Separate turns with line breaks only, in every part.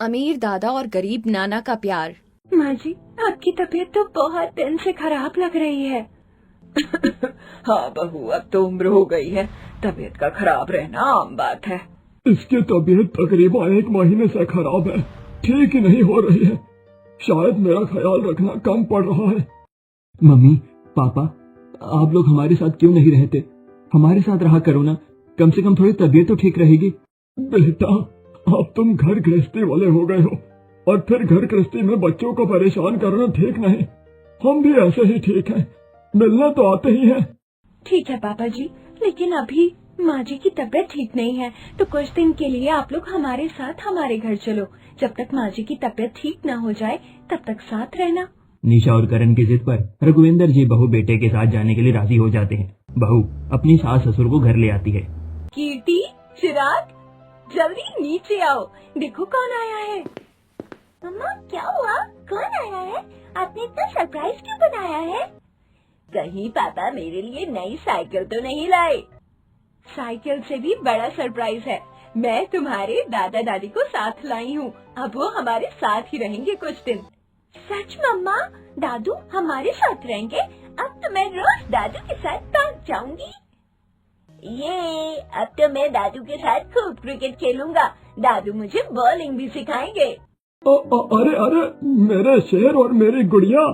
अमीर दादा और गरीब नाना का प्यार।
माँ जी, आपकी तबीयत तो बहुत दिन से खराब लग रही है। हाँ बहू, अब तो उम्र हो गई है, तबीयत का खराब रहना आम बात है।
इसकी तबीयत तकरीबन 1 महीने से खराब है, ठीक ही नहीं हो रही है। शायद मेरा ख्याल रखना कम पड़ रहा है। मम्मी पापा, आप लोग हमारे साथ क्यों नहीं रहते? हमारे साथ रहा करो ना, कम से कम थोड़ी तबीयत तो ठीक रहेगी। बेटा, अब तुम घर गृहस्थी वाले हो गए हो और फिर घर गृहस्थी में बच्चों को परेशान करना ठीक नहीं। हम भी ऐसे ही ठीक हैं, मिलना तो आते ही हैं।
ठीक है पापा जी, लेकिन अभी माँ जी की तबीयत ठीक नहीं है, तो कुछ दिन के लिए आप लोग हमारे साथ हमारे घर चलो। जब तक माँ जी की तबीयत ठीक न हो जाए तब तक साथ रहना।
निशा और करण की जिद पर रघुविंदर जी बहू बेटे के साथ जाने के लिए राजी हो जाते हैं। बहू अपनी सास ससुर को घर ले आती है।
कीर्ति, चिराग, जल्दी नीचे आओ, देखो कौन आया है। मम्मा क्या हुआ, कौन आया है? आपने इतना सरप्राइज क्यों बनाया है? कहीं पापा मेरे लिए नई साइकिल तो नहीं लाए? साइकिल से भी बड़ा सरप्राइज है, मैं तुम्हारे दादा दादी को साथ लाई हूँ। अब वो हमारे साथ ही रहेंगे कुछ दिन। सच मम्मा, दादू हमारे साथ रहेंगे? अब तो मैं रोज दादू के साथ पार्क जाऊंगी। ये अब तो मैं दादू के साथ खूब क्रिकेट खेलूंगा। दादू मुझे बॉलिंग भी सिखाएंगे।
अरे अरे, मेरे शेर और मेरी गुड़िया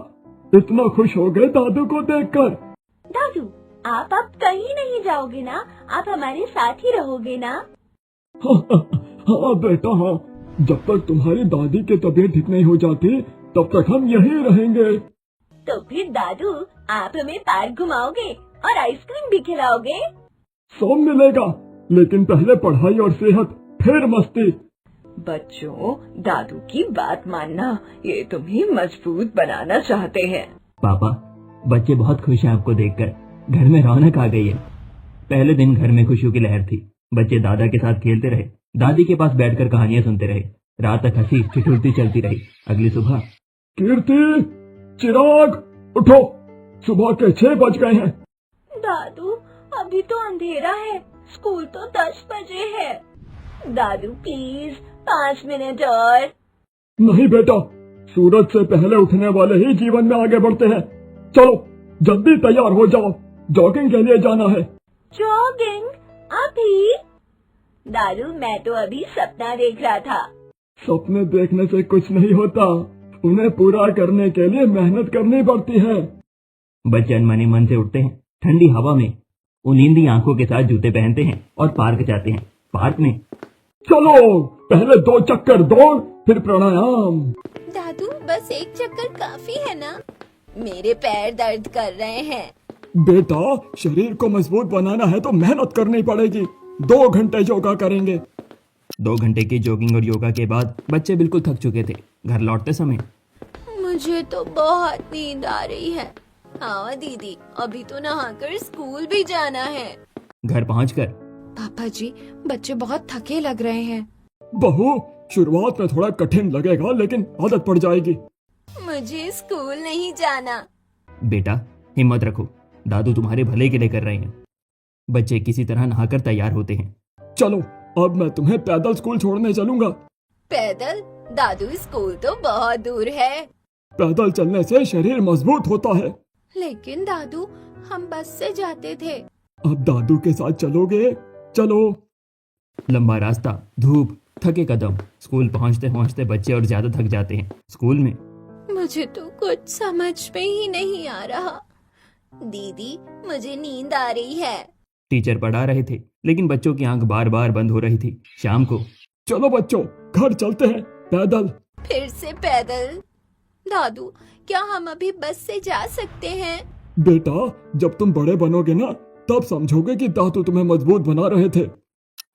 इतना खुश हो गए दादू को देखकर।
दादू, आप अब कहीं नहीं जाओगे ना? आप हमारे साथ ही रहोगे ना?
हाँ बेटा हाँ, जब तक तुम्हारी दादी की तबीयत ठीक नहीं हो जाती तब तक हम यहीं रहेंगे।
तो फिर दादू, आप हमें पार्क घुमाओगे और आइसक्रीम भी खिलाओगे?
सब मिलेगा, लेकिन पहले पढ़ाई और सेहत, फिर मस्ती।
बच्चों, दादू की बात मानना, ये तुम्हें मजबूत बनाना चाहते हैं।
पापा, बच्चे बहुत खुश हैं आपको देखकर। घर में रौनक आ गई है। पहले दिन घर में खुशियों की लहर थी। बच्चे दादा के साथ खेलते रहे, दादी के पास बैठकर कहानियां सुनते रहे। रात तक हंसी ठिठुरती चलती रही। अगली सुबह,
कीर्ति, चिराग, उठो, सुबह के 6 बज गए हैं।
दादू, अभी तो अंधेरा है, स्कूल तो 10 बजे है। दादू प्लीज 5 मिनट और।
नहीं बेटा, सूरज से पहले उठने वाले ही जीवन में आगे बढ़ते हैं। चलो जल्दी तैयार हो जाओ, जॉगिंग के लिए जाना है।
जॉगिंग अभी? दादू, मैं तो अभी सपना देख रहा था।
सपने देखने से कुछ नहीं होता, उन्हें पूरा करने के लिए मेहनत करनी पड़ती है।
बच्चे अनमने मन से उठते हैं। ठंडी हवा में वो नींदी आंखों के साथ जूते पहनते हैं और पार्क जाते हैं। पार्क में
चलो पहले 2 चक्कर दौड़, फिर प्राणायाम।
दादू, बस एक चक्कर काफी है ना? मेरे पैर दर्द कर रहे हैं।
बेटा, शरीर को मजबूत बनाना है तो मेहनत करनी पड़ेगी। 2 घंटे योगा करेंगे।
2 घंटे की जॉगिंग और योगा के बाद बच्चे बिल्कुल थक चुके थे। घर लौटते समय,
मुझे तो बहुत नींद आ रही है। हाँ दीदी, अभी तो नहाकर स्कूल भी जाना है।
घर पहुंचकर,
पापा जी, बच्चे बहुत थके लग रहे हैं।
बहू, शुरुआत में थोड़ा कठिन लगेगा, लेकिन आदत पड़ जाएगी।
मुझे स्कूल नहीं जाना।
बेटा हिम्मत रखो, दादू तुम्हारे भले के लिए कर रहे हैं। बच्चे किसी तरह नहाकर तैयार होते हैं।
चलो अब मैं तुम्हें पैदल स्कूल छोड़ने चलूंगा।
पैदल? दादू, स्कूल तो बहुत दूर है।
पैदल चलने से शरीर मजबूत होता है।
लेकिन दादू, हम बस से जाते थे।
अब दादू के साथ चलोगे? चलो।
लंबा रास्ता, धूप, थके कदम। स्कूल पहुंचते पहुंचते बच्चे और ज्यादा थक जाते हैं। स्कूल में
मुझे तो कुछ समझ में ही नहीं आ रहा। दीदी, मुझे नींद आ रही है।
टीचर पढ़ा रहे थे, लेकिन बच्चों की आंख बार बार बंद हो रही थी। शाम को,
चलो बच्चों, घर चलते हैं पैदल।
फिर से पैदल? दादू, क्या हम अभी बस से जा सकते हैं?
बेटा, जब तुम बड़े बनोगे ना, तब समझोगे कि दादू तुम्हें मजबूत बना रहे थे।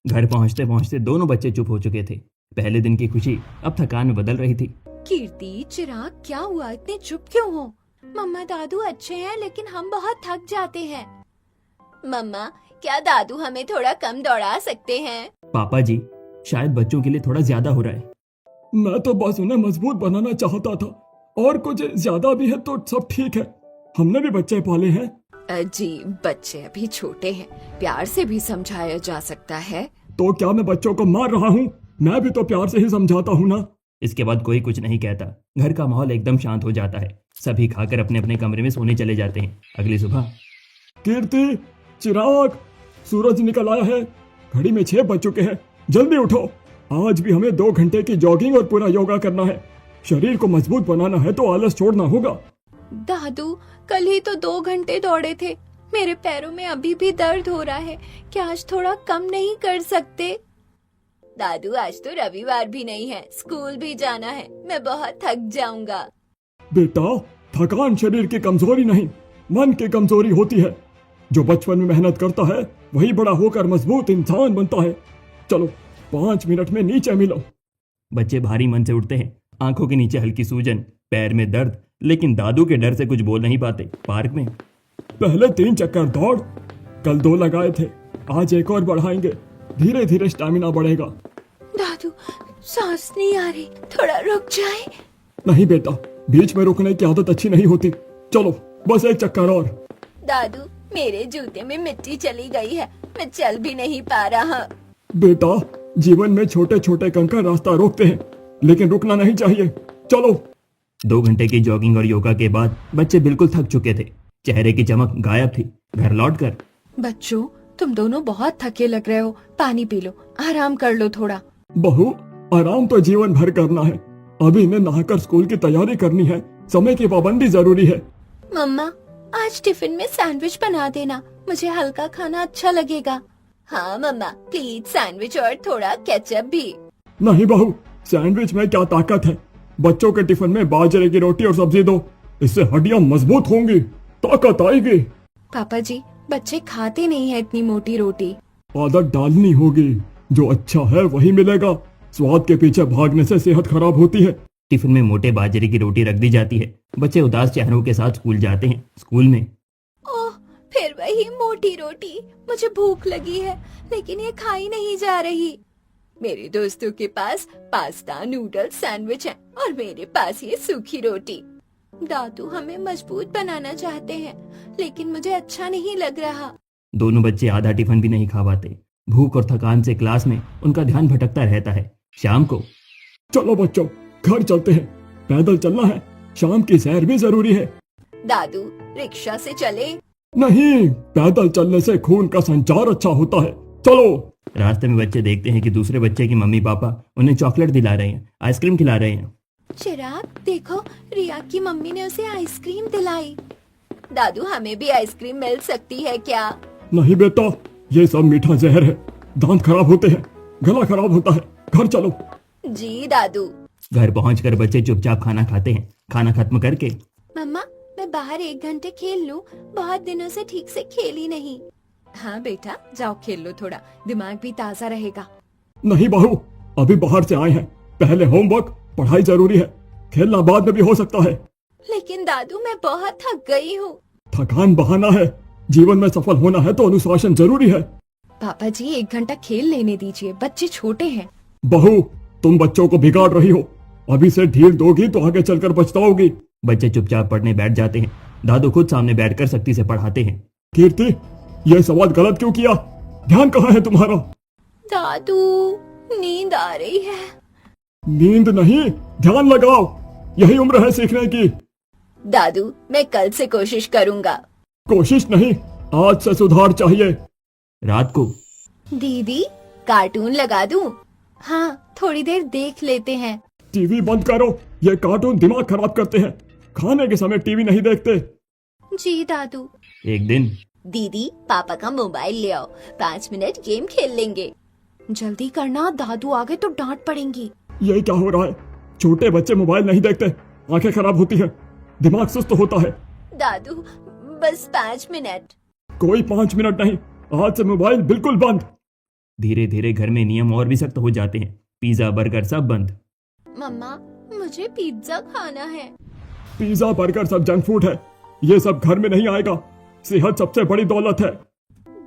घर पहुंचते पहुंचते दोनों बच्चे चुप हो चुके थे। पहले दिन की खुशी अब थकान में बदल रही थी।
कीर्ति, चिराग, क्या हुआ, इतने चुप क्यों हो? मम्मा, दादू अच्छे हैं, लेकिन हम बहुत थक जाते हैं। मम्मा, क्या दादू हमें थोड़ा कम दौड़ा सकते हैं?
पापा जी, शायद बच्चों के लिए थोड़ा ज्यादा हो रहा है।
मैं तो बस उन्हें मजबूत बनाना चाहता था, और कुछ ज्यादा भी है तो सब ठीक है। हमने भी बच्चे पाले हैं।
जी, बच्चे अभी छोटे हैं, प्यार से भी समझाया जा सकता है।
तो क्या मैं बच्चों को मार रहा हूँ? मैं भी तो प्यार से ही समझाता हूँ ना।
इसके बाद कोई कुछ नहीं कहता। घर का माहौल एकदम शांत हो जाता है। सभी खाकर अपने अपने कमरे में सोने चले जाते हैं। अगली सुबह
कीर्ति, चिराग, सूरज निकल आया है। घड़ी में 6 बज चुके हैं। जल्दी उठो। आज भी हमें 2 घंटे की जॉगिंग और पूरा योगा करना है। शरीर को मजबूत बनाना है तो आलस छोड़ना होगा।
दादू, कल ही तो 2 घंटे दौड़े थे। मेरे पैरों में अभी भी दर्द हो रहा है। क्या आज थोड़ा कम नहीं कर सकते? दादू, आज तो रविवार भी नहीं है, स्कूल भी जाना है। मैं बहुत थक जाऊंगा।
बेटा, थकान शरीर की कमजोरी नहीं, मन की कमजोरी होती है। जो बचपन में मेहनत करता है वही बड़ा होकर मजबूत इंसान बनता है। चलो 5 मिनट में नीचे मिलो।
बच्चे भारी मन से उठते हैं। आंखों के नीचे हल्की सूजन, पैर में दर्द, लेकिन दादू के डर से कुछ बोल नहीं पाते। पार्क में
पहले 3 चक्कर दौड़। कल 2 लगाए थे, आज 1 और बढ़ाएंगे। धीरे धीरे स्टैमिना बढ़ेगा।
दादू, सांस नहीं आ रही, थोड़ा रुक जाए।
नहीं बेटा, बीच में रुकने की आदत अच्छी नहीं होती। चलो बस 1 चक्कर और।
दादू, मेरे जूते में मिट्टी चली गई है, मैं चल भी नहीं पा रहा।
बेटा, जीवन में छोटे छोटे कंकर रास्ता रोकते हैं, लेकिन रुकना नहीं चाहिए। चलो।
2 घंटे की जॉगिंग और योगा के बाद बच्चे बिल्कुल थक चुके थे। चेहरे की चमक गायब थी। घर लौटकर
बच्चों, तुम दोनों बहुत थके लग रहे हो। पानी पी लो, आराम कर लो थोड़ा।
बहू, आराम तो जीवन भर करना है। अभी इन्हें नहाकर स्कूल की तैयारी करनी है। समय की पाबंदी जरूरी है।
मम्मा, आज टिफिन में सैंडविच बना देना, मुझे हल्का खाना अच्छा लगेगा। हाँ मम्मा, प्लीज सैंडविच और थोड़ा केचप भी।
नहीं बहू, सैंडविच में क्या ताकत है। बच्चों के टिफिन में बाजरे की रोटी और सब्जी दो, इससे हड्डियां मजबूत होंगी, ताकत आएगी।
पापा जी, बच्चे खाते नहीं है इतनी मोटी रोटी।
आदत डालनी होगी। जो अच्छा है वही मिलेगा। स्वाद के पीछे भागने से सेहत खराब होती है।
टिफिन में मोटे बाजरे की रोटी रख दी जाती है। बच्चे उदास चेहरों के साथ स्कूल जाते हैं। स्कूल में
ओह, फिर वही मोटी रोटी। मुझे भूख लगी है, लेकिन ये खाई नहीं जा रही। मेरे दोस्तों के पास पास्ता, नूडल्स, सैंडविच है और मेरे पास ये सूखी रोटी। दादू हमें मजबूत बनाना चाहते हैं, लेकिन मुझे अच्छा नहीं लग रहा।
दोनों बच्चे आधा टिफिन भी नहीं खा पाते। भूख और थकान से क्लास में उनका ध्यान भटकता रहता है। शाम को
चलो बच्चों, घर चलते हैं। पैदल चलना है, शाम की सैर भी जरूरी है।
दादू, रिक्शा से चले?
नहीं, पैदल चलने से खून का संचार अच्छा होता है। चलो।
रास्ते में बच्चे देखते हैं कि दूसरे बच्चे की मम्मी पापा उन्हें चॉकलेट दिला रहे हैं, आइसक्रीम खिला रहे हैं।
चिराग, देखो, रिया की मम्मी ने उसे आइसक्रीम दिलाई। दादू, हमें भी आइसक्रीम मिल सकती है क्या?
नहीं बेटा, ये सब मीठा जहर है। दांत खराब होते हैं, गला खराब होता है। घर चलो।
जी दादू।
घर पहुंचकर बच्चे चुपचाप खाना खाते हैं। खाना खत्म करके
मम्मा, मैं बाहर 1 घंटे खेल लूं, बहुत दिनों से ठीक से खेली नहीं। हाँ बेटा, जाओ खेल लो, थोड़ा दिमाग भी ताजा रहेगा।
नहीं बहू, अभी बाहर से आए हैं। पहले होमवर्क, पढ़ाई जरूरी है। खेलना बाद में भी हो सकता है।
लेकिन दादू, मैं बहुत थक गई हूँ।
थकान बहाना है। जीवन में सफल होना है तो अनुशासन जरूरी है।
पापा जी, 1 घंटा खेल लेने दीजिए, बच्चे छोटे हैं।
बहू, तुम बच्चों को बिगाड़ रही हो। अभी से ढील दोगी तो आगे चलकर पछताओगी।
बच्चे चुपचाप पढ़ने बैठ जाते हैं। दादू खुद सामने बैठकर सख्ती से पढ़ाते हैं।
कीर्ति, यह सवाल गलत क्यों किया? ध्यान कहाँ है तुम्हारा?
दादू, नींद आ रही है।
नींद नहीं, ध्यान लगाओ। यही उम्र है सीखने की।
दादू, मैं कल से कोशिश करूँगा।
कोशिश नहीं, आज से सुधार चाहिए।
रात को
दीदी, कार्टून लगा दूं? हाँ, थोड़ी देर देख लेते हैं।
टीवी बंद करो, ये कार्टून दिमाग खराब करते हैं। खाने के समय टीवी नहीं देखते।
जी दादू।
एक दिन
दीदी, पापा का मोबाइल ले आओ, 5 मिनट गेम खेल लेंगे। जल्दी करना, दादू आगे तो डांट पड़ेंगी।
ये क्या हो रहा है? छोटे बच्चे मोबाइल नहीं देखते, आंखें खराब होती है, दिमाग सुस्त होता है।
दादू, बस 5 मिनट।
कोई 5 मिनट नहीं, आज से मोबाइल बिल्कुल बंद।
धीरे धीरे घर में नियम और भी सख्त हो जाते हैं। पिज्जा, बर्गर सब बंद।
मम्मा, मुझे पिज्जा खाना है।
पिज्जा, बर्गर सब जंक फूड है। ये सब घर में नहीं आएगा। सेहत सबसे बड़ी दौलत है।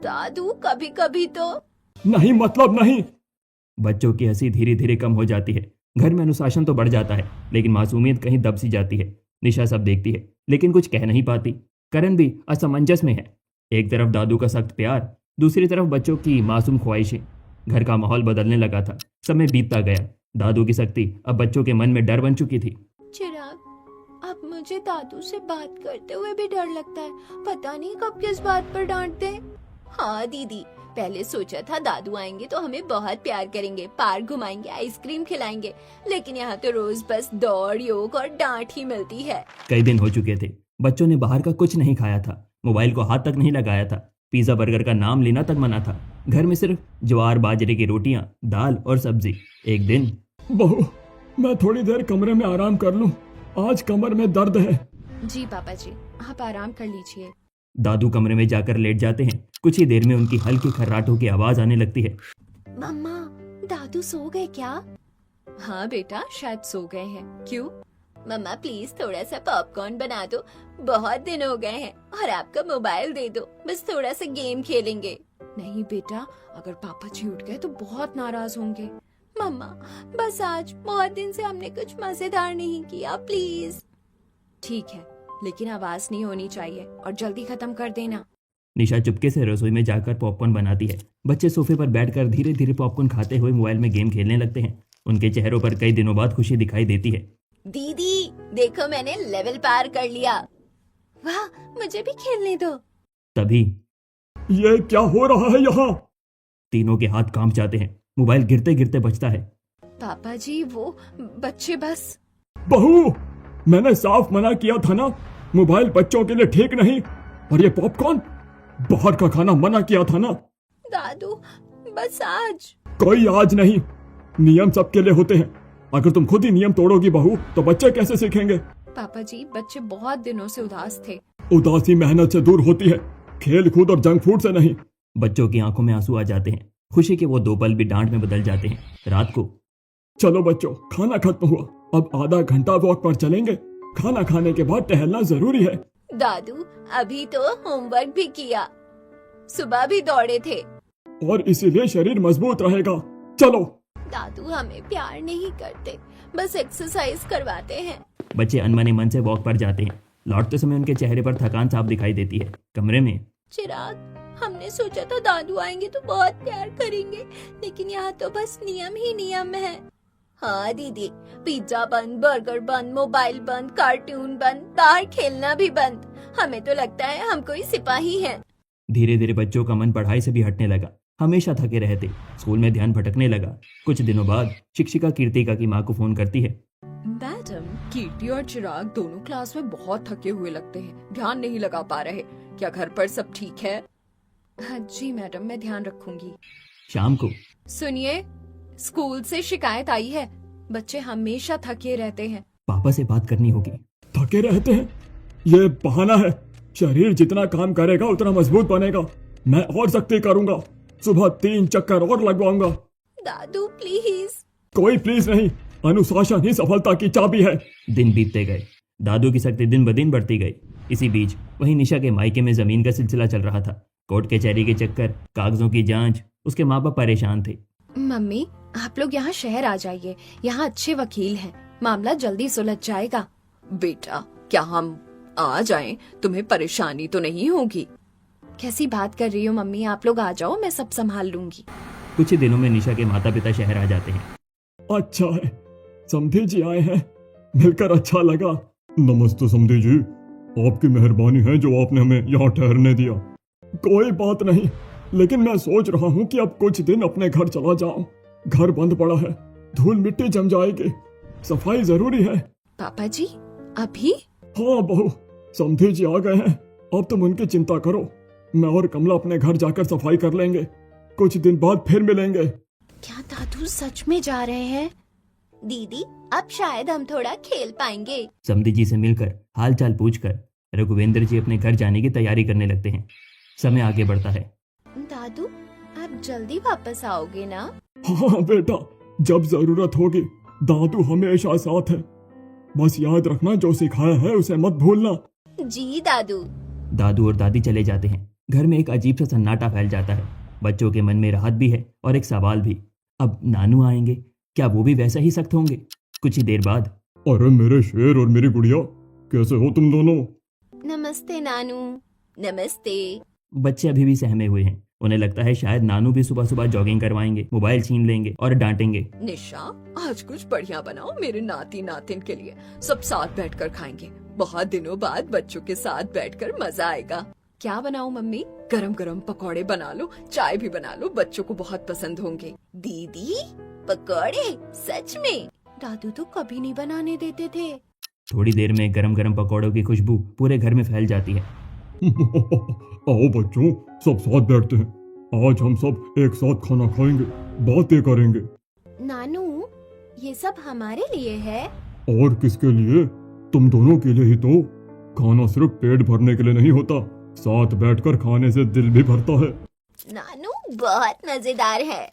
दादू, कभी कभी तो।
नहीं मतलब नहीं।
बच्चों की हंसी धीरे धीरे कम हो जाती है। घर में अनुशासन तो बढ़ जाता है, लेकिन मासूमियत कहीं दब सी जाती है। निशा सब देखती है, लेकिन कुछ कह नहीं पाती। करण भी असमंजस में है। एक तरफ दादू का सख्त प्यार, दूसरी तरफ बच्चों की मासूम ख्वाहिशें। घर का माहौल बदलने लगा था। समय बीतता गया। दादू की शक्ति अब बच्चों के मन में डर बन चुकी थी।
चिराग, अब मुझे दादू से बात करते हुए भी डर लगता है। पता नहीं कब किस बात पर डांट दे। हाँ दीदी, पहले सोचा था दादू आएंगे तो हमें बहुत प्यार करेंगे, पार्क घुमाएंगे, आइसक्रीम खिलाएंगे, लेकिन यहाँ तो रोज बस दौड़, योग और डांट ही मिलती है।
कई दिन हो चुके थे, बच्चों ने बाहर का कुछ नहीं खाया था, मोबाइल को हाथ तक नहीं लगाया था, पिज्जा बर्गर का नाम लेना तक मना था। घर में सिर्फ ज्वार बाजरे की रोटियां, दाल और सब्जी। एक दिन,
बहू, मैं थोड़ी देर कमरे में आराम कर लूं, आज कमर में दर्द है।
जी पापा जी, आप आराम कर लीजिए।
दादू कमरे में जाकर लेट जाते हैं। कुछ ही देर में उनकी हल्की खर्राटों की आवाज आने लगती है।
मम्मा, दादू सो गए क्या? हाँ बेटा, शायद सो गए हैं। क्यों? मम्मा प्लीज थोड़ा सा पॉपकॉर्न बना दो, बहुत दिन हो गए हैं, और आपका मोबाइल दे दो, बस थोड़ा सा गेम खेलेंगे। नहीं बेटा, अगर पापा जी उठ गए तो बहुत नाराज होंगे। मम्मा बस आज बहुत दिन से हमने कुछ मजेदार नहीं किया, प्लीज। ठीक है, लेकिन आवाज नहीं होनी चाहिए और जल्दी खत्म कर देना।
निशा चुपके से रसोई में जाकर पॉपकॉर्न बनाती है। बच्चे सोफे पर बैठकर धीरे धीरे पॉपकॉर्न खाते हुए मोबाइल में गेम खेलने लगते हैं। उनके चेहरों पर कई दिनों बाद खुशी दिखाई देती है।
दीदी देखो, मैंने लेवल पार कर लिया। वाह, मुझे भी खेलने दो।
तभी
ये क्या हो रहा है यहाँ?
तीनों के हाथ कांप जाते हैं। मोबाइल गिरते गिरते बजता है।
पापा जी, वो बच्चे बस।
बहू, मैंने साफ मना किया था ना, मोबाइल बच्चों के लिए ठीक नहीं। और ये पॉपकॉर्न, बाहर का खाना मना किया था ना।
दादू बस आज।
कोई आज नहीं, नियम सबके लिए होते हैं। अगर तुम खुद ही नियम तोड़ोगी बहू, तो बच्चे कैसे सीखेंगे?
पापा जी, बच्चे बहुत दिनों से उदास थे।
उदासी मेहनत से दूर होती है, खेल कूद और जंक फूड से नहीं।
बच्चों की आंखों में आंसू आ जाते हैं। खुशी के वो दो पल भी डांट में बदल जाते हैं। रात को,
चलो बच्चों, खाना खत्म हुआ, अब आधा घंटा वॉक पर चलेंगे। खाना खाने के बाद टहलना जरूरी है।
दादू अभी तो होमवर्क भी किया, सुबह भी दौड़े थे।
और इसीलिए शरीर मजबूत रहेगा। चलो।
दादू हमें प्यार नहीं करते, बस एक्सरसाइज करवाते हैं।
बच्चे अनमने मन से वॉक पर जाते हैं। लौटते समय उनके चेहरे पर थकान साफ दिखाई देती है। कमरे में,
चिराग, हमने सोचा था दादू आएंगे तो बहुत प्यार करेंगे, लेकिन यहाँ तो बस नियम ही नियम है। हाँ दीदी, पिज्जा बंद, बर्गर बंद, मोबाइल बंद, कार्टून बंद, बाहर खेलना भी बंद। हमें तो लगता है हम कोई सिपाही हैं।
धीरे धीरे बच्चों का मन पढ़ाई से भी हटने लगा। हमेशा थके रहते, स्कूल में ध्यान भटकने लगा। कुछ दिनों बाद शिक्षिका कीर्तिका की माँ को फोन करती है।
मैडम, कीर्ति और चिराग दोनों क्लास में बहुत थके हुए लगते हैं, ध्यान नहीं लगा पा रहे। क्या घर पर सब ठीक है? हाँ जी मैडम, मैं ध्यान रखूंगी।
शाम को,
सुनिए, स्कूल से शिकायत आई है, बच्चे हमेशा थके रहते हैं।
पापा से बात करनी होगी।
थके रहते हैं, ये बहाना है। शरीर जितना काम करेगा उतना मजबूत बनेगा। मैं और सख्ती करूंगा, सुबह 3 चक्कर और लगवाऊंगा।
दादू प्लीज।
कोई प्लीज नहीं, अनुशासन ही सफलता की चाबी है।
दिन बीतते गए। दादू की शक्ति दिन ब दिन बढ़ती गई। इसी बीच वहीं निशा के मायके में जमीन का सिलसिला चल रहा था। कोर्ट कचहरी के चक्कर, कागजों की जांच। उसके माँ बाप परेशान थे।
मम्मी, आप लोग यहाँ शहर आ जाइए, यहाँ अच्छे वकील हैं, मामला जल्दी सुलझ जाएगा। बेटा, क्या हम आ जाएं? तुम्हें परेशानी तो नहीं होगी? कैसी बात कर रही हो मम्मी, आप लोग आ जाओ, मैं सब संभाल लूंगी।
कुछ ही दिनों में निशा के माता पिता शहर आ जाते हैं।
अच्छा है, समधी जी आए हैं, मिलकर अच्छा लगा। नमस्ते समधी जी, आपकी मेहरबानी है जो आपने हमें यहाँ ठहरने दिया। कोई बात नहीं, लेकिन मैं सोच रहा हूँ कि अब कुछ दिन अपने घर चला जाऊं। घर बंद पड़ा है, धूल मिट्टी जम जाएगी, सफाई जरूरी है।
पापा जी अभी?
हाँ बहू, समधी जी आ गए हैं, अब तुम उनकी चिंता करो। मैं और कमला अपने घर जाकर सफाई कर लेंगे, कुछ दिन बाद फिर मिलेंगे।
क्या दादू सच में जा रहे हैं? दीदी, अब शायद हम थोड़ा खेल पाएंगे।
समधी जी से मिलकर हाल चाल पूछकर रघुवेंद्र जी अपने घर जाने की तैयारी करने लगते हैं। समय आगे बढ़ता है।
दादू, आप जल्दी वापस आओगे ना?
हाँ बेटा, जब जरूरत होगी दादू हमेशा साथ है। बस याद रखना, जो सिखाया है उसे मत भूलना।
जी दादू।
दादू और दादी चले जाते हैं। घर में एक अजीब सा सन्नाटा फैल जाता है। बच्चों के मन में राहत भी है और एक सवाल भी। अब नानू आएंगे, क्या वो भी वैसा ही सख्त होंगे? कुछ ही देर बाद,
अरे मेरे शेर और मेरी गुड़िया, कैसे हो तुम दोनों?
नमस्ते नानू। नमस्ते।
बच्चे अभी भी सहमे हुए हैं। उन्हें लगता है शायद नानू भी सुबह सुबह जॉगिंग करवाएंगे, मोबाइल छीन लेंगे और डांटेंगे।
निशा, आज कुछ बढ़िया बनाओ मेरे नाती नातिन के लिए, सब साथ बैठकर खाएंगे। बहुत दिनों बाद बच्चों के साथ बैठकर मजा आएगा। क्या बनाऊं मम्मी? गरम गरम पकौड़े बना लो, चाय भी बना लो, बच्चों को बहुत पसंद होंगे। दीदी, पकौड़े? सच में? दादू तो कभी नहीं बनाने देते थे।
थोड़ी देर में गरम गरम पकौड़ों की खुशबू पूरे घर में फैल जाती है।
आओ बच्चों, सब साथ बैठते हैं। आज हम सब एक साथ खाना खाएंगे, बातें करेंगे।
नानू, ये सब हमारे लिए है?
और किसके लिए? तुम दोनों के लिए ही तो। खाना सिर्फ पेट भरने के लिए नहीं होता, साथ बैठकर खाने से दिल भी भरता है।
नानू बहुत मजेदार है।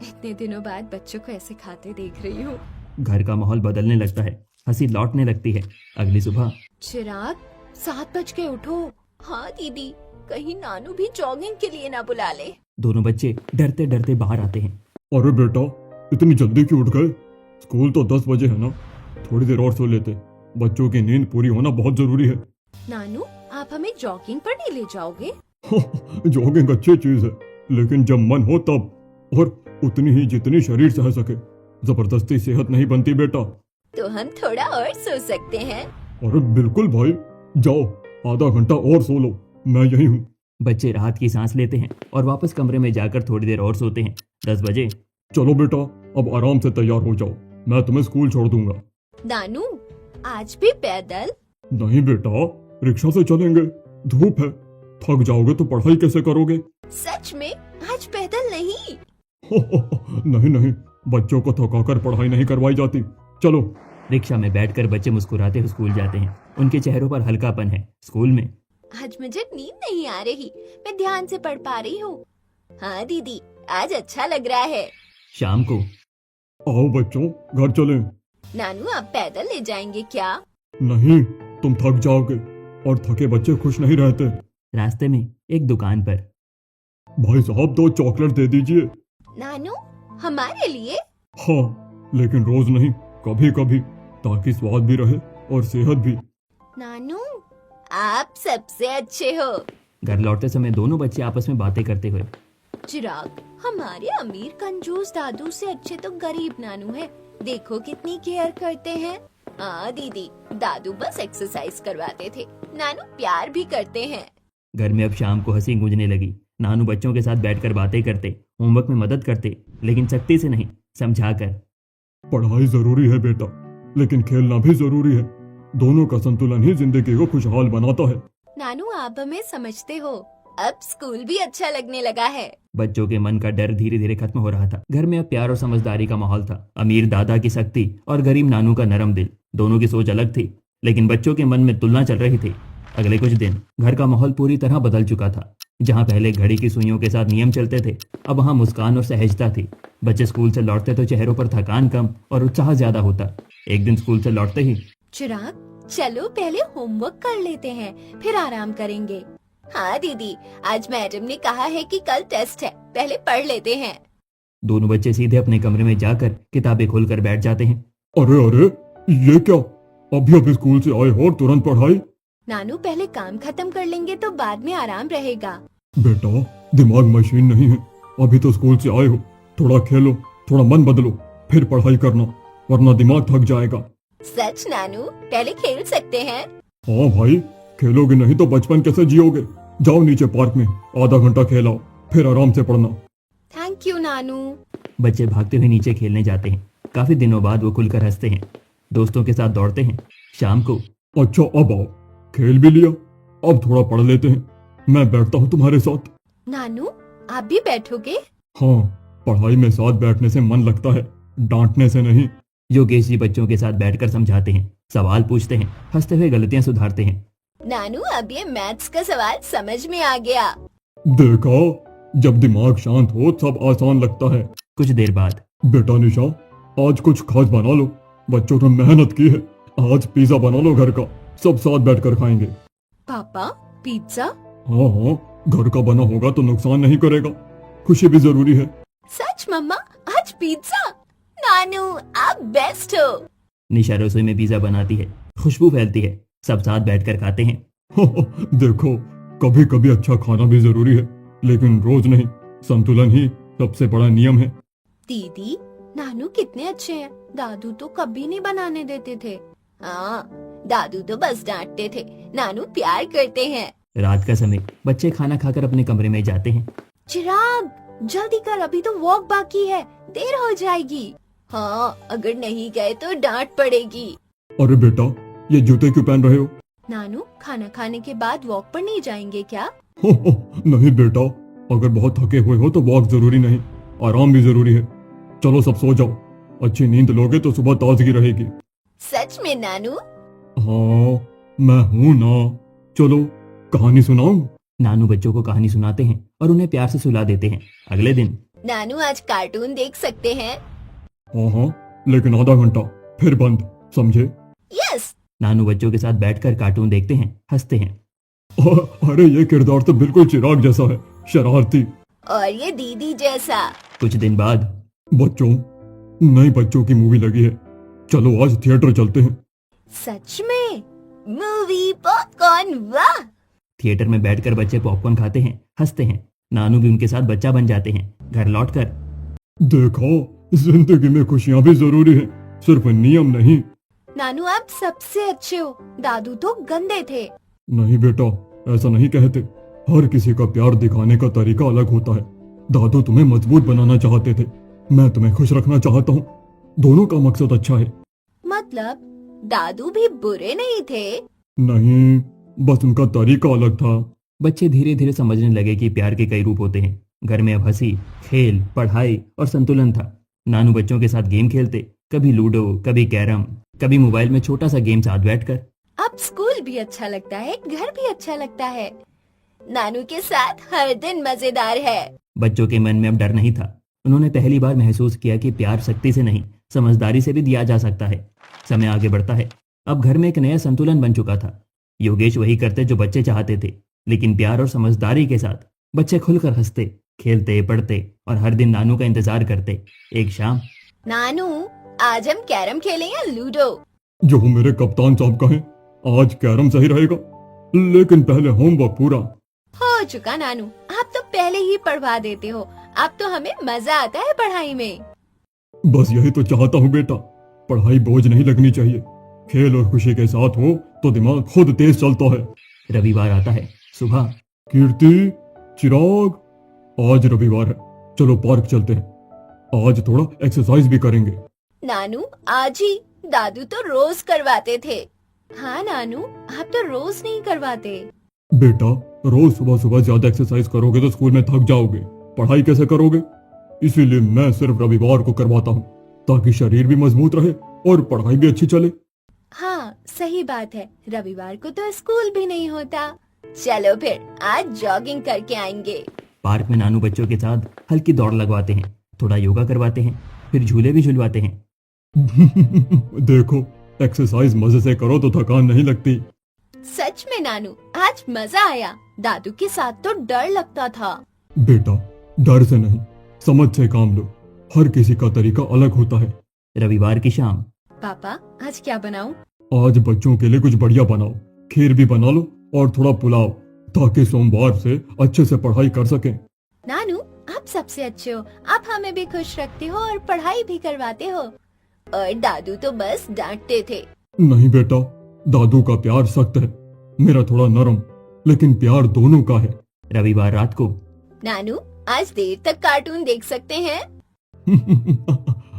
इतने दिनों बाद बच्चों को ऐसे खाते देख रही हूँ।
घर का माहौल बदलने लगता है, हंसी लौटने लगती है। अगली सुबह
चिराग, 7 बज के उठो। हाँ दीदी, कहीं नानू भी जॉगिंग के लिए ना बुला ले।
दोनों बच्चे डरते डरते बाहर आते हैं।
अरे बेटा, इतनी जल्दी क्यों उठ गए? स्कूल तो 10 बजे है ना, थोड़ी देर और सो लेते। बच्चों की नींद पूरी होना बहुत जरूरी है।
नानू, आप हमें जॉगिंग पर नहीं ले जाओगे?
जॉगिंग अच्छी चीज है, लेकिन जब मन हो तब, और उतनी ही जितनी शरीर सह सके। जबरदस्ती सेहत नहीं बनती बेटा।
तो हम थोड़ा और सो सकते हैं।
अरे बिल्कुल भाई, जाओ आधा घंटा और सो लो, मैं यही हूँ।
बच्चे राहत की सांस लेते हैं और वापस कमरे में जाकर थोड़ी देर और सोते हैं। 10 बजे।
चलो बेटा, अब आराम से तैयार हो जाओ, मैं तुम्हें स्कूल छोड़ दूंगा।
नानू, आज भी पैदल?
नहीं बेटा, रिक्शा से चलेंगे। धूप है, थक जाओगे तो पढ़ाई कैसे करोगे?
सच में? आज पैदल नहीं?
नहीं नहीं, बच्चों को थकाकर पढ़ाई नहीं करवाई जाती। चलो।
रिक्शा में बैठकर बच्चे मुस्कुराते हुए स्कूल जाते हैं। उनके चेहरों पर हल्कापन है। स्कूल में
आज मुझे नींद नहीं आ रही, मैं ध्यान से पढ़ पा रही हूँ। हाँ दीदी, आज अच्छा लग रहा है।
शाम को।
आओ बच्चों, घर चलें।
नानू, आप पैदल ले जाएंगे क्या?
नहीं, तुम थक जाओगे, और थके बच्चे खुश नहीं रहते।
रास्ते में एक दुकान पर।
भाई साहब, 2 चॉकलेट दे दीजिए।
नानू, हमारे लिए?
हाँ, लेकिन रोज नहीं, कभी कभी, ताकि स्वाद भी रहे और सेहत भी।
नानू, आप सबसे अच्छे हो।
घर लौटते समय दोनों बच्चे आपस में बातें करते हुए।
चिराग, हमारे अमीर कंजूस दादू से अच्छे तो गरीब नानू है। देखो कितनी केयर करते हैं। हाँ दीदी, दादू बस एक्सरसाइज करवाते थे, नानू प्यार भी करते हैं।
घर में अब शाम को हंसी गूंजने लगी। नानू बच्चों के साथ बैठकर बातें करते, होमवर्क में मदद करते, लेकिन सख्ती से नहीं, समझाकर।
पढ़ाई जरूरी है बेटा, लेकिन खेलना भी जरूरी है। दोनों का संतुलन ही जिंदगी को खुशहाल बनाता है।
नानू, आप हमें समझते हो। अब स्कूल भी अच्छा लगने लगा है।
बच्चों के मन का डर धीरे धीरे खत्म हो रहा था। घर में अब प्यार और समझदारी का माहौल था। अमीर दादा की सख्ती और गरीब नानू का नरम दिल, दोनों की सोच अलग थी, लेकिन बच्चों के मन में तुलना चल रही थी। अगले कुछ दिन घर का माहौल पूरी तरह बदल चुका था। जहाँ पहले घड़ी की सुइयों के साथ नियम चलते थे, अब वहाँ मुस्कान और सहजता थी। बच्चे स्कूल से लौटते तो चेहरों पर थकान कम और उत्साह ज्यादा होता। एक दिन स्कूल से लौटते ही,
चिराग, चलो पहले होमवर्क कर लेते हैं, फिर आराम करेंगे। हाँ दीदी, आज मैडम ने कहा है कि कल टेस्ट है, पहले पढ़ लेते हैं।
दोनों बच्चे सीधे अपने कमरे में जाकर किताबें खोलकर बैठ जाते हैं।
अरे अरे, ये क्या? अभी अभी स्कूल से आए हो और तुरंत पढ़ाई?
नानू, पहले काम खत्म कर लेंगे तो बाद में आराम रहेगा।
बेटा, दिमाग मशीन नहीं है। अभी तो स्कूल से आए हो, थोड़ा खेलो, थोड़ा मन बदलो, फिर पढ़ाई करना, वरना दिमाग थक जाएगा।
सच नानू, पहले खेल सकते हैं?
हाँ भाई, खेलोगे नहीं तो बचपन कैसे जियोगे? जाओ नीचे पार्क में, आधा घंटा खेलाओ, फिर आराम से पढ़ना।
थैंक यू नानू।
बच्चे भागते हुए नीचे खेलने जाते हैं। काफी दिनों बाद वो खुलकर हंसते हैं, दोस्तों के साथ दौड़ते हैं। शाम को।
अच्छा, अब आओ, खेल भी लिया, अब थोड़ा पढ़ लेते हैं। मैं बैठता हूँ तुम्हारे साथ।
नानू, आप भी बैठोगे?
हाँ, पढ़ाई में साथ बैठने से मन लगता है, डांटने से नहीं।
योगेश जी बच्चों के साथ बैठकर समझाते हैं, सवाल पूछते हैं, हंसते हुए गलतियां सुधारते हैं।
नानू, अब ये मैथ्स का सवाल समझ में आ गया।
देखा, जब दिमाग शांत हो सब आसान लगता है।
कुछ देर बाद।
बेटा निशा, आज कुछ खास बना लो, बच्चों ने मेहनत की है। आज पिज्जा बना लो घर का, सब साथ बैठकर खाएंगे।
पापा, पिज्जा?
हाँ हाँ, घर का बना होगा तो नुकसान नहीं करेगा, खुशी भी जरूरी है।
सच मम्मा, आज पिज्जा? नानू, आप बेस्ट हो।
निशा रसोई में पिज्जा बनाती है, खुशबू फैलती है, सब साथ बैठकर खाते हैं।
देखो, कभी कभी अच्छा खाना भी जरूरी है, लेकिन रोज नहीं, संतुलन ही सबसे बड़ा नियम है।
दीदी, नानू कितने अच्छे हैं। दादू तो कभी नहीं बनाने देते थे। हाँ, दादू तो बस डांटते थे, नानू प्यार करते हैं।
रात का समय बच्चे खाना खाकर अपने कमरे में जाते हैं।
चिराग, जल्दी कर, अभी तो वॉक बाकी है, देर हो जाएगी। हाँ, अगर नहीं गए तो डांट पड़ेगी।
अरे बेटा, ये जूते क्यों पहन रहे हो?
नानू, खाना खाने के बाद वॉक पर नहीं जाएंगे क्या?
नहीं बेटा, अगर बहुत थके हुए हो तो वॉक जरूरी नहीं, आराम भी जरूरी है। चलो सब सो जाओ, अच्छी नींद लोगे तो सुबह ताजगी रहेगी।
सच में नानू?
हाँ, मैं हूँ ना। चलो कहानी सुनाऊं?
नानू बच्चों को कहानी सुनाते हैं और उन्हें प्यार से सुला देते हैं। अगले दिन,
नानू आज कार्टून देख सकते हैं?
हाँ हाँ, लेकिन आधा घंटा, फिर बंद, समझे?
यस।
नानू बच्चों के साथ बैठकर कार्टून देखते हैं, हंसते हैं।
अरे ये किरदार तो बिल्कुल चिराग जैसा है, शरारती।
और ये दीदी जैसा।
कुछ दिन बाद,
बच्चों, नई बच्चों की मूवी लगी है, चलो आज थिएटर चलते हैं।
सच में? मूवी, पॉपकॉर्न, वाह!
थिएटर में बैठकर बच्चे पॉपकॉर्न खाते हैं, हंसते हैं। नानू भी उनके साथ बच्चा बन जाते हैं। घर लौटकर,
देखो, जिंदगी में खुशियाँ भी जरूरी है, सिर्फ नियम नहीं।
नानू, आप सबसे अच्छे हो, दादू तो गंदे थे।
नहीं बेटा, ऐसा नहीं कहते। हर किसी का प्यार दिखाने का तरीका अलग होता है। दादू तुम्हें मजबूत बनाना चाहते थे, मैं तुम्हें खुश रखना चाहता हूँ। दोनों का मकसद अच्छा है।
मतलब दादू भी बुरे नहीं थे?
नहीं, बस उनका तरीका अलग था।
बच्चे धीरे धीरे समझने लगे कि प्यार के कई रूप होते हैं। घर में अब हंसी, खेल, पढ़ाई और संतुलन था। नानू बच्चों के साथ गेम खेलते, कभी लूडो, कभी कैरम, कभी मोबाइल में छोटा सा गेम साथ बैठकर।
अब स्कूल भी अच्छा लगता है, घर भी अच्छा लगता है। नानू के साथ हर दिन मजेदार है।
बच्चों के मन में अब डर नहीं था। उन्होंने पहली बार महसूस किया कि प्यार शक्ति से नहीं, समझदारी से भी दिया जा सकता है। समय आगे बढ़ता है। अब घर में एक नया संतुलन बन चुका था। योगेश वही करते जो बच्चे चाहते थे, लेकिन प्यार और समझदारी के साथ। बच्चे खुलकर हंसते, खेलते, पढ़ते और हर दिन नानू का इंतजार करते। एक शाम,
नानू, आज हम कैरम खेलें या लूडो?
जो मेरे कप्तान साहब कहें, आज कैरम सही रहेगा, लेकिन पहले होमवर्क पूरा।
हो चुका नानू, आप तो पहले ही पढ़वा देते हो। अब तो हमें मजा आता है पढ़ाई में।
बस यही तो चाहता हूँ बेटा, पढ़ाई बोझ नहीं लगनी चाहिए। खेल और खुशी के साथ हो तो दिमाग खुद तेज चलता है।
रविवार आता है। सुबह,
कीर्ति, चिराग, आज रविवार है, चलो पार्क चलते हैं। आज थोड़ा एक्सरसाइज भी करेंगे।
नानू, आज ही? दादू तो रोज करवाते थे। हाँ नानू, आप तो रोज नहीं करवाते।
बेटा, रोज सुबह सुबह ज्यादा एक्सरसाइज करोगे तो स्कूल में थक जाओगे, पढ़ाई कैसे करोगे? इसीलिए मैं सिर्फ रविवार को करवाता हूँ, ताकि शरीर भी मजबूत रहे और पढ़ाई भी अच्छी चले।
हाँ, सही बात है, रविवार को तो स्कूल भी नहीं होता। चलो फिर आज जॉगिंग करके आएंगे।
पार्क में नानू बच्चों के साथ हल्की दौड़ लगवाते हैं, थोड़ा योगा करवाते हैं, फिर झूले भी झुलवाते हैं।
देखो, एक्सरसाइज मजे से करो तो थकान नहीं लगती।
सच में नानू, आज मजा आया। दादू के साथ तो डर लगता था।
बेटा, डर से नहीं, समझ से काम लो। हर किसी का तरीका अलग होता है।
रविवार की शाम,
पापा, आज क्या बनाऊं?
आज बच्चों के लिए कुछ बढ़िया बनाओ, खीर भी बना लो और थोड़ा पुलाव, ताकि सोमवार से अच्छे से पढ़ाई कर सकें।
नानू, आप सबसे अच्छे हो, आप हमें भी खुश रखते हो और पढ़ाई भी करवाते हो। और दादू तो बस डांटते थे।
नहीं बेटा, दादू का प्यार सख्त है, मेरा थोड़ा नरम, लेकिन प्यार दोनों का है।
रविवार रात को,
नानू, आज देर तक कार्टून देख सकते हैं?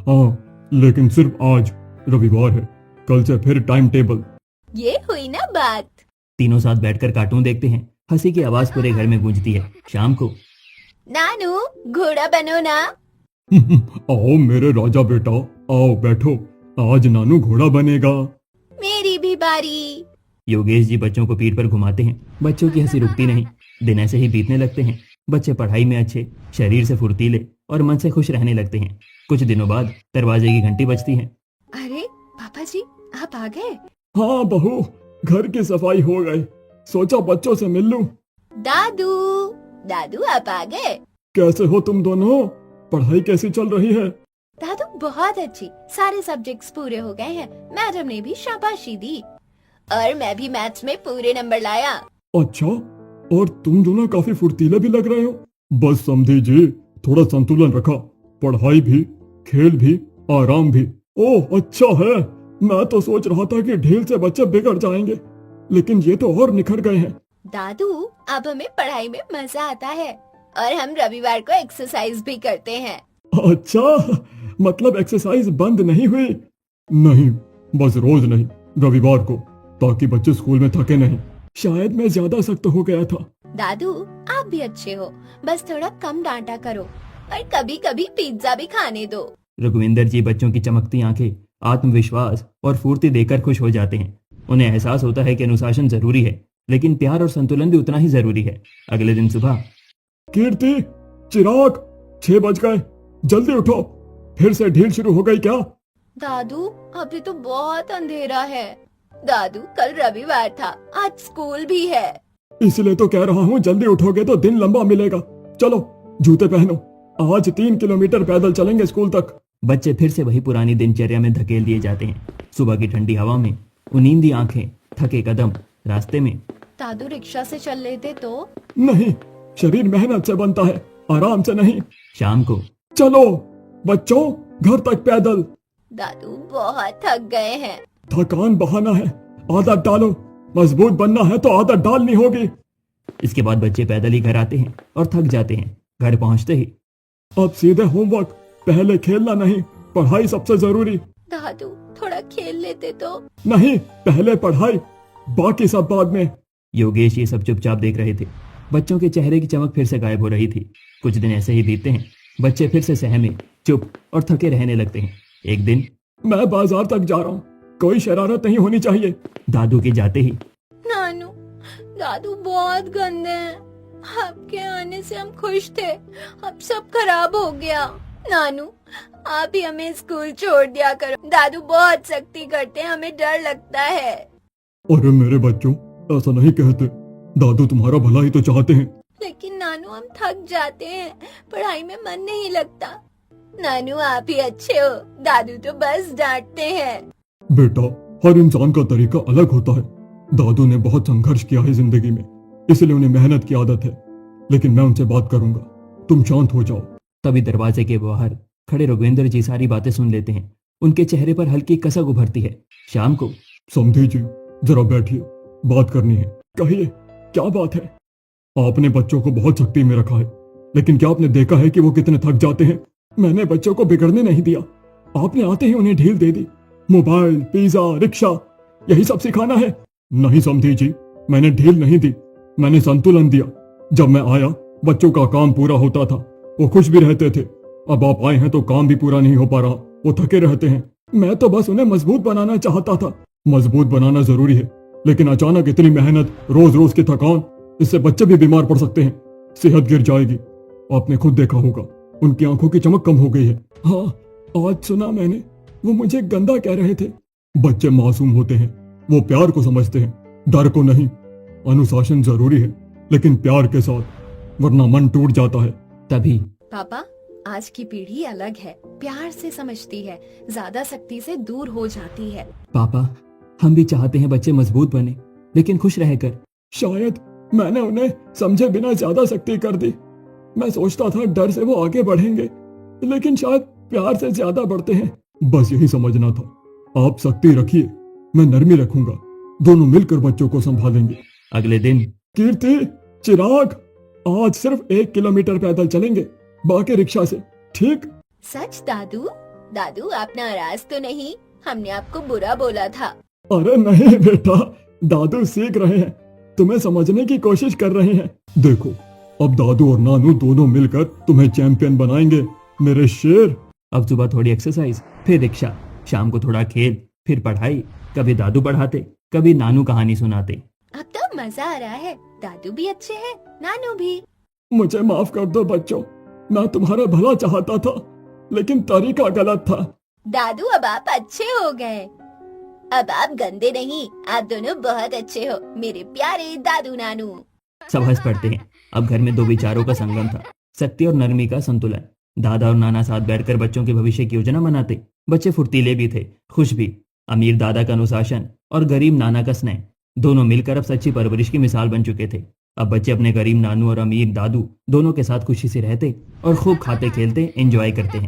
हाँ, लेकिन सिर्फ आज, रविवार है, कल से फिर टाइम टेबल।
ये हुई ना बात।
तीनों साथ बैठकर कार्टून देखते हैं। हंसी की आवाज पूरे घर में गूंजती है। शाम को,
नानू, घोड़ा बनो ना।
आओ मेरे राजा बेटा, आओ बैठो, आज नानू घोड़ा बनेगा।
मेरी भी बारी।
योगेश जी बच्चों को पीठ पर घुमाते हैं। बच्चों की हंसी रुकती नहीं। दिन ऐसे ही बीतने लगते हैं। बच्चे पढ़ाई में अच्छे, शरीर से फुर्तीले और मन से खुश रहने लगते हैं। कुछ दिनों बाद दरवाजे की घंटी बजती है।
अरे पापा जी, आप आ गए?
हाँ बहू, घर की सफाई हो गई, सोचा बच्चों से मिल लूं।
दादू, दादू आप आ गए?
कैसे हो तुम दोनों? पढ़ाई कैसी चल रही है?
दादू बहुत अच्छी, सारे सब्जेक्ट्स पूरे हो गए हैं। मैडम ने भी शाबाशी दी और मैं भी मैथ्स में पूरे नंबर लाया।
अच्छा, और तुम दोनों काफी फुर्तीले भी लग रहे हो। बस समझी जी, थोड़ा संतुलन रखा, पढ़ाई भी, खेल भी, आराम भी। ओह अच्छा है, मैं तो सोच रहा था कि ढील से बच्चे बिगड़ जाएंगे, लेकिन ये तो और निखर गए हैं।
दादू, अब हमें पढ़ाई में मजा आता है और हम रविवार को एक्सरसाइज भी करते हैं।
अच्छा, मतलब एक्सरसाइज बंद नहीं हुई? नहीं, बस रोज नहीं, रविवार को, ताकि बच्चे स्कूल में थके नहीं। शायद मैं ज्यादा सख्त हो गया था।
दादू, आप भी अच्छे हो, बस थोड़ा कम डांटा करो और कभी कभी पिज्जा भी खाने दो।
रघुविंदर जी बच्चों की चमकती आंखें आत्मविश्वास और फुर्ती देकर खुश हो जाते हैं। उन्हें एहसास होता है कि अनुशासन जरूरी है, लेकिन प्यार और संतुलन भी उतना ही जरूरी है। अगले दिन सुबह,
कीर्ति, चिराग, 6 बज गए, जल्दी उठो। फिर से ढील शुरू हो गई क्या?
दादू, अभी तो बहुत अंधेरा है। दादू, कल रविवार था, आज स्कूल भी है।
इसलिए तो कह रहा हूँ, जल्दी उठोगे तो दिन लंबा मिलेगा। चलो जूते पहनो, आज 3 किलोमीटर पैदल चलेंगे स्कूल तक।
बच्चे फिर से वही पुरानी दिनचर्या में धकेल दिए जाते हैं। सुबह की ठंडी हवा में नींदी आंखें, थके कदम, रास्ते में।
दादू, रिक्शा से चल लेते तो?
नहीं, शरीर मेहनत से बनता है, आराम से नहीं।
शाम को,
चलो बच्चों, घर तक पैदल।
दादू, बहुत थक गए हैं।
थकान बहाना है, आदत डालो। मजबूत बनना है तो आदत डालनी होगी।
इसके बाद बच्चे पैदल ही घर आते हैं और थक जाते हैं। घर पहुंचते ही,
अब सीधे होमवर्क, पहले खेलना नहीं, पढ़ाई सबसे जरूरी।
दादू, थोड़ा खेल लेते तो?
नहीं, पहले पढ़ाई, बाकी सब बाद में।
योगेश ये सब चुपचाप देख रहे थे। बच्चों के चेहरे की चमक फिर से गायब हो रही थी। कुछ दिन ऐसे ही बीतते हैं। बच्चे फिर से सहमे, चुप और थके रहने लगते हैं। एक दिन,
मैं बाजार तक जा रहा हूँ, कोई शरारत नहीं होनी चाहिए।
दादू के जाते ही,
नानू, दादू बहुत गंदे हैं। आपके आने से हम खुश थे, अब सब खराब हो गया। नानू, आप ही हमें स्कूल छोड़ दिया करो। दादू बहुत सख्ती करते हैं, हमें डर लगता है।
अरे मेरे बच्चों, ऐसा नहीं कहते, दादू तुम्हारा भला ही तो चाहते हैं।
लेकिन नानू, हम थक जाते हैं, पढ़ाई में मन नहीं लगता। नानू, आप ही अच्छे हो, दादू तो बस डांटते हैं।
बेटा, हर इंसान का तरीका अलग होता है। दादू ने बहुत संघर्ष किया है जिंदगी में, इसलिए उन्हें मेहनत की आदत है। लेकिन मैं उनसे बात करूंगा, तुम शांत हो जाओ।
तभी दरवाजे के बाहर खड़े रघुविंदर जी सारी बातें सुन लेते हैं। उनके चेहरे पर हल्की कसक उभरती है। शाम को,
समझी जी, जरा बैठिए, बात करनी है। कहिए, क्या बात है? आपने बच्चों को बहुत सख्ती में रखा है, लेकिन क्या आपने देखा है कि वो कितने थक जाते हैं? मैंने बच्चों को बिगड़ने नहीं दिया, आपने आते ही उन्हें ढील दे दी। मोबाइल, पिज्जा, रिक्शा, यही सब सिखाना है? नहीं समझी जी, मैंने ढील नहीं दी, मैंने संतुलन दिया। जब मैं आया, बच्चों का काम पूरा होता था, वो खुश भी रहते थे। अब आप आए हैं तो काम भी पूरा नहीं हो पा रहा, वो थके रहते हैं। मैं तो बस उन्हें मजबूत बनाना चाहता था। मजबूत बनाना जरूरी है, लेकिन अचानक इतनी मेहनत, रोज रोज की थकान, इससे बच्चे भी बीमार पड़ सकते हैं, सेहत गिर जाएगी। आपने खुद देखा होगा, उनकी आंखों की चमक कम हो गई है। हाँ, आज सुना मैंने, वो मुझे गंदा कह रहे थे। बच्चे मासूम होते हैं, वो प्यार को समझते हैं, डर को नहीं। अनुशासन जरूरी है, लेकिन प्यार के साथ, वरना मन टूट जाता है।
तभी
पापा, आज की पीढ़ी अलग है, प्यार से समझती है, ज्यादा सख्ती से दूर हो जाती है।
पापा, हम भी चाहते हैं बच्चे मजबूत बने, लेकिन खुश रहकर।
शायद मैंने उन्हें समझे बिना ज्यादा सख्ती कर दी। मैं सोचता था डर से वो आगे बढ़ेंगे, लेकिन शायद प्यार से ज्यादा बढ़ते हैं। बस यही समझना था। आप सख्ती रखिए, मैं नरमी रखूंगा, दोनों मिलकर बच्चों को संभालेंगे।
अगले दिन,
कीर्ति, चिराग, आज सिर्फ 1 किलोमीटर पैदल चलेंगे, बाकी रिक्शा से, ठीक?
सच दादू? दादू, आप नाराज तो नहीं? हमने आपको बुरा बोला था।
अरे नहीं बेटा, दादू सीख रहे हैं, तुम्हें समझने की कोशिश कर रहे हैं। देखो, अब दादू और नानू दोनों मिलकर तुम्हें चैंपियन बनाएंगे, मेरे शेर।
अब सुबह थोड़ी एक्सरसाइज, फिर रिक्शा, शाम को थोड़ा खेल, फिर पढ़ाई। कभी दादू पढ़ाते, कभी नानू कहानी सुनाते।
अब तो मजा आ रहा है, दादू भी अच्छे हैं, नानू भी।
मुझे माफ कर दो बच्चों, मैं तुम्हारा भला चाहता था, लेकिन तरीका गलत था।
दादू, अब आप अच्छे हो गए, अब आप गंदे नहीं, आप दोनों बहुत अच्छे हो, मेरे प्यारे दादू नानू।
सब हंस पड़ते हैं। अब घर में दो विचारों का संगम था, सख्ती और नरमी का संतुलन। दादा और नाना साथ बैठकर बच्चों के भविष्य की योजना बनाते। बच्चे फुर्तीले भी थे, खुश भी। अमीर दादा का अनुशासन और गरीब नाना का स्नेह, दोनों मिलकर अब सच्ची परवरिश की मिसाल बन चुके थे। अब बच्चे अपने गरीब नानू और अमीर दादू दोनों के साथ खुशी से रहते और खूब खाते खेलते एंजॉय करते हैं।